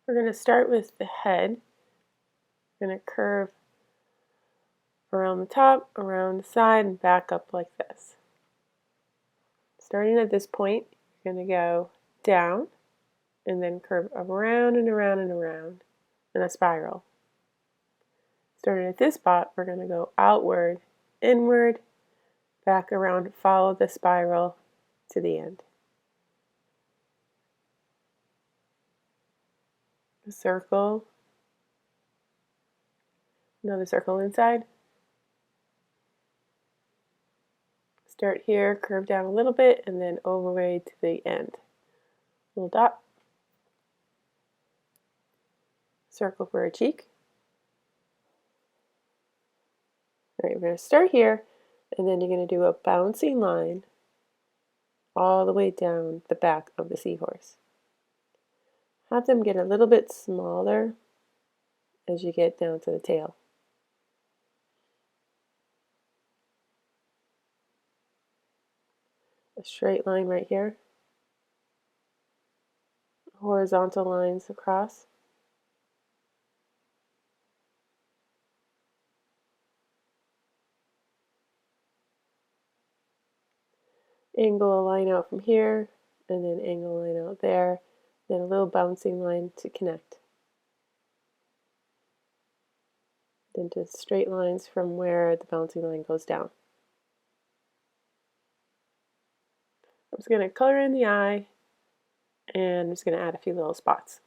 We're going to start with the head. We're going to curve around the top, around the side, and back up like this. Starting at this point, you're going to go down and then curve around and around and around in a spiral. Starting at this spot, we're going to go outward, inward, back around, follow the spiral to the end. A circle, another circle inside. Start here, curve down a little bit, and then overlay to the end. Little dot. Circle for a cheek. All right, we're going to start here, and then you're going to do a bouncing line all the way down the back of the seahorse. Have them get a little bit smaller as you get down to the tail. A straight line right here. Horizontal lines across. Angle a line out from here, and then angle a line out there, then a little bouncing line to connect. Then just straight lines from where the bouncing line goes down. I'm just going to color in the eye, and I'm just going to add a few little spots.